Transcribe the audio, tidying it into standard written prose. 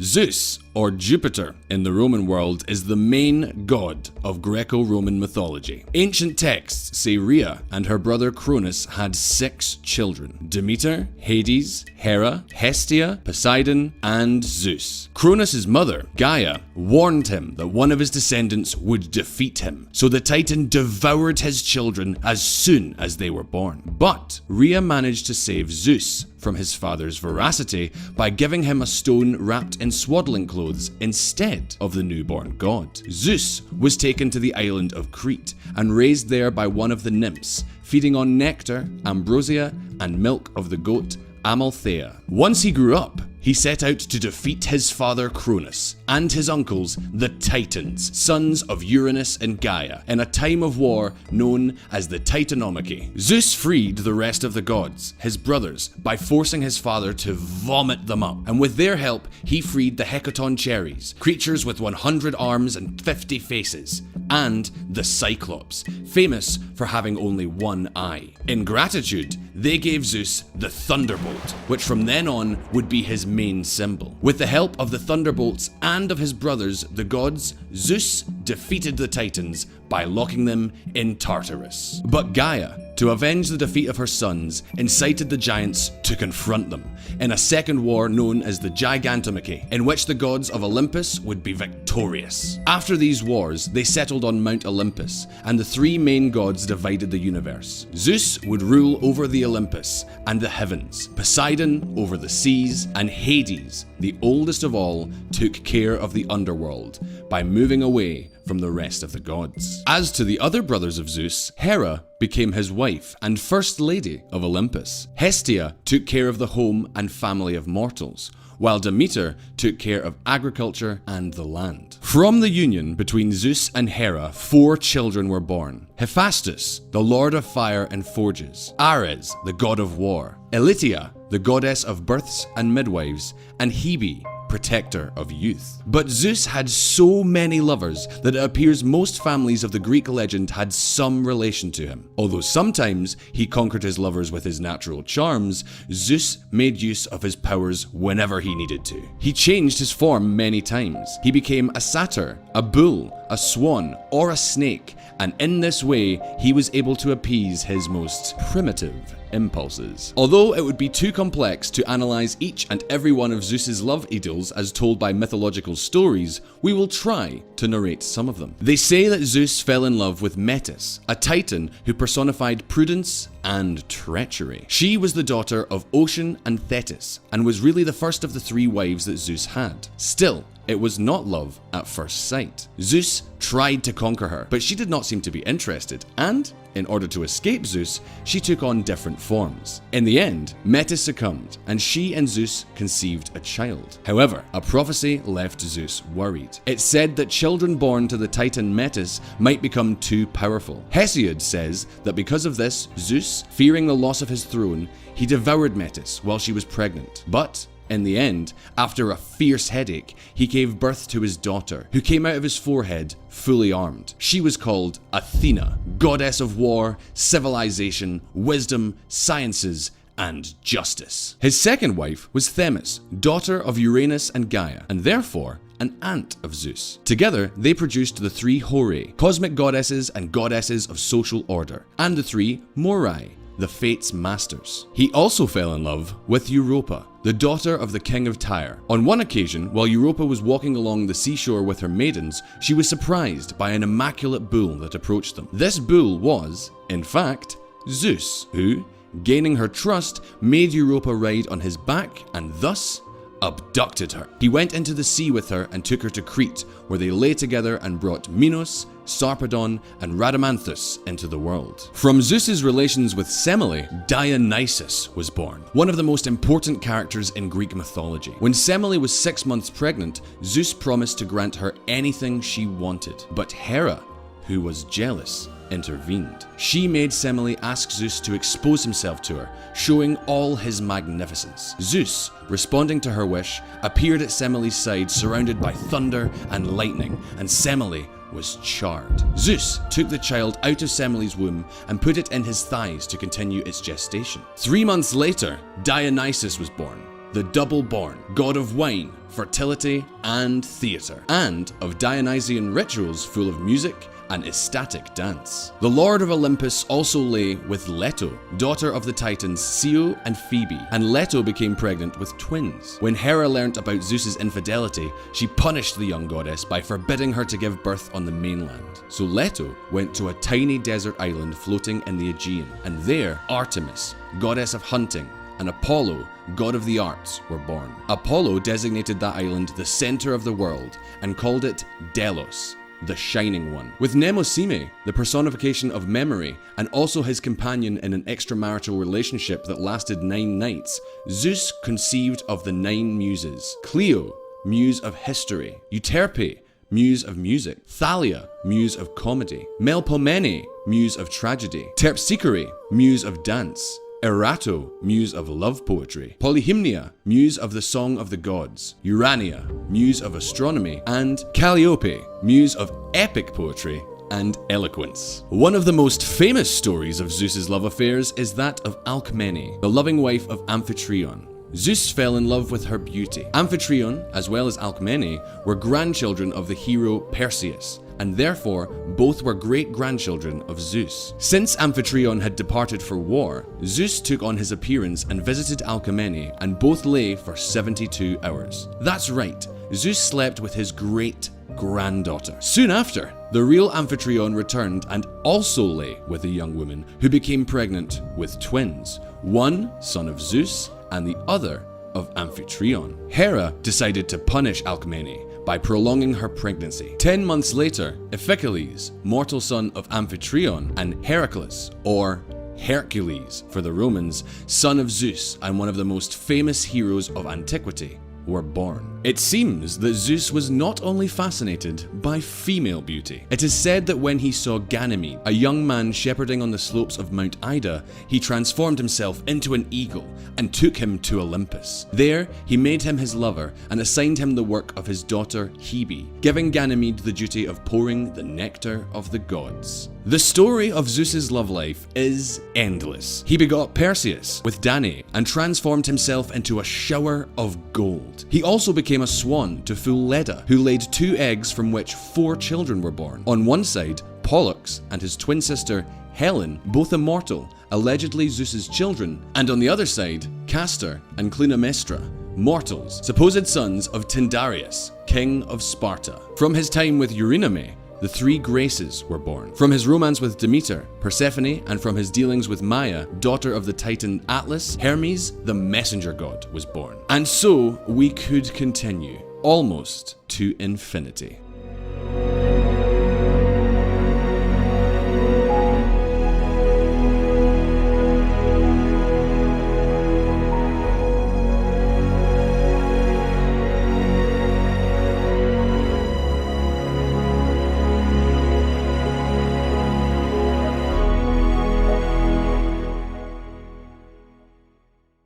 Zeus, or Jupiter in the Roman world, is the main god of Greco-Roman mythology. Ancient texts say Rhea and her brother Cronus had 6 children: Demeter, Hades, Hera, Hestia, Poseidon, and Zeus. Cronus' mother, Gaia, warned him that one of his descendants would defeat him, so the Titan devoured his children as soon as they were born. But Rhea managed to save Zeus from his father's voracity by giving him a stone wrapped in swaddling clothes instead of the newborn god. Zeus was taken to the island of Crete and raised there by one of the nymphs, feeding on nectar, ambrosia, and milk of the goat Amalthea. Once he grew up, he set out to defeat his father Cronus and his uncles, the Titans, sons of Uranus and Gaia, in a time of war known as the Titanomachy. Zeus freed the rest of the gods, his brothers, by forcing his father to vomit them up, and with their help, he freed the Hecaton cherries, creatures with 100 arms and 50 faces, and the Cyclops, famous for having only one eye. In gratitude, they gave Zeus the thunderbolt, which from then on would be his main symbol. With the help of the thunderbolts and of his brothers, the gods, Zeus defeated the Titans by locking them in Tartarus. But Gaia, to avenge the defeat of her sons, incited the giants to confront them in a second war known as the Gigantomachy, in which the gods of Olympus would be victorious. After these wars, they settled on Mount Olympus, and the 3 main gods divided the universe. Zeus would rule over the Olympus and the heavens, Poseidon over the seas, and Hades, the oldest of all, took care of the underworld by moving away from the rest of the gods. As to the other brothers of Zeus, Hera became his wife and first lady of Olympus. Hestia took care of the home and family of mortals, while Demeter took care of agriculture and the land. From the union between Zeus and Hera, 4 children were born: Hephaestus, the lord of fire and forges; Ares, the god of war; Elytia, the goddess of births and midwives; and Hebe, protector of youth. But Zeus had so many lovers that it appears most families of the Greek legend had some relation to him. Although sometimes he conquered his lovers with his natural charms, Zeus made use of his powers whenever he needed to. He changed his form many times. He became a satyr, a bull, a swan, or a snake, and in this way he was able to appease his most primitive impulses. Although it would be too complex to analyze each and every one of Zeus's love ideals as told by mythological stories, we will try to narrate some of them. They say that Zeus fell in love with Metis, a titan who personified prudence and treachery. She was the daughter of Ocean and Thetis, and was really the first of the 3 wives that Zeus had. Still, it was not love at first sight. Zeus tried to conquer her, but she did not seem to be interested, and in order to escape Zeus, she took on different forms. In the end, Metis succumbed, and she and Zeus conceived a child. However, a prophecy left Zeus worried. It said that children born to the titan Metis might become too powerful. Hesiod says that because of this, Zeus, fearing the loss of his throne, he devoured Metis while she was pregnant. But in the end, after a fierce headache, he gave birth to his daughter, who came out of his forehead fully armed. She was called Athena, goddess of war, civilization, wisdom, sciences, and justice. His second wife was Themis, daughter of Uranus and Gaia, and therefore an aunt of Zeus. Together, they produced the 3 Horae, cosmic goddesses and goddesses of social order, and the 3 Morai, the Fates' masters. He also fell in love with Europa, the daughter of the king of Tyre. On one occasion, while Europa was walking along the seashore with her maidens, she was surprised by an immaculate bull that approached them. This bull was, in fact, Zeus, who, gaining her trust, made Europa ride on his back and thus abducted her. He went into the sea with her and took her to Crete, where they lay together and brought Minos, Sarpedon, and Rhadamanthus into the world. From Zeus's relations with Semele, Dionysus was born, one of the most important characters in Greek mythology. When Semele was 6 months pregnant, Zeus promised to grant her anything she wanted, but Hera, who was jealous, intervened. She made Semele ask Zeus to expose himself to her, showing all his magnificence. Zeus, responding to her wish, appeared at Semele's side surrounded by thunder and lightning, and Semele was charred. Zeus took the child out of Semele's womb and put it in his thighs to continue its gestation. 3 months later, Dionysus was born, the double-born, god of wine, fertility, and theatre, and of Dionysian rituals full of music and ecstatic dance. The Lord of Olympus also lay with Leto, daughter of the Titans Scio and Phoebe, and Leto became pregnant with twins. When Hera learnt about Zeus's infidelity, she punished the young goddess by forbidding her to give birth on the mainland. So Leto went to a tiny desert island floating in the Aegean, and there Artemis, goddess of hunting, and Apollo, god of the arts, were born. Apollo designated that island the center of the world and called it Delos, the Shining One. With Mnemosyne, the personification of memory, and also his companion in an extramarital relationship that lasted 9 nights, Zeus conceived of the 9 muses. Clio, muse of history. Euterpe, muse of music. Thalia, muse of comedy. Melpomene, muse of tragedy. Terpsichore, muse of dance. Erato, muse of love poetry. Polyhymnia, muse of the song of the gods. Urania, muse of astronomy. And Calliope, muse of epic poetry and eloquence. One of the most famous stories of Zeus's love affairs is that of Alcmene, the loving wife of Amphitryon. Zeus fell in love with her beauty. Amphitryon, as well as Alcmene, were grandchildren of the hero Perseus, and therefore both were great-grandchildren of Zeus. Since Amphitryon had departed for war, Zeus took on his appearance and visited Alcmene, and both lay for 72 hours. That's right, Zeus slept with his great-granddaughter. Soon after, the real Amphitryon returned and also lay with a young woman who became pregnant with twins, one son of Zeus and the other of Amphitryon. Hera decided to punish Alcmene by prolonging her pregnancy. 10 months later, Iphicles, mortal son of Amphitryon, and Heracles, or Hercules for the Romans, son of Zeus and one of the most famous heroes of antiquity, were born. It seems that Zeus was not only fascinated by female beauty. It is said that when he saw Ganymede, a young man shepherding on the slopes of Mount Ida, he transformed himself into an eagle and took him to Olympus. There, he made him his lover and assigned him the work of his daughter Hebe, giving Ganymede the duty of pouring the nectar of the gods. The story of Zeus's love life is endless. He begot Perseus with Danae and transformed himself into a shower of gold. He also became a swan to fool Leda, who laid 2 eggs from which 4 children were born. On one side, Pollux and his twin sister Helen, both immortal, allegedly Zeus's children, and on the other side, Castor and Clytemnestra, mortals, supposed sons of Tyndareus, king of Sparta. From his time with Eurynome, the 3 Graces were born. From his romance with Demeter, Persephone, and from his dealings with Maia, daughter of the Titan Atlas, Hermes, the messenger god, was born. And so we could continue, almost to infinity.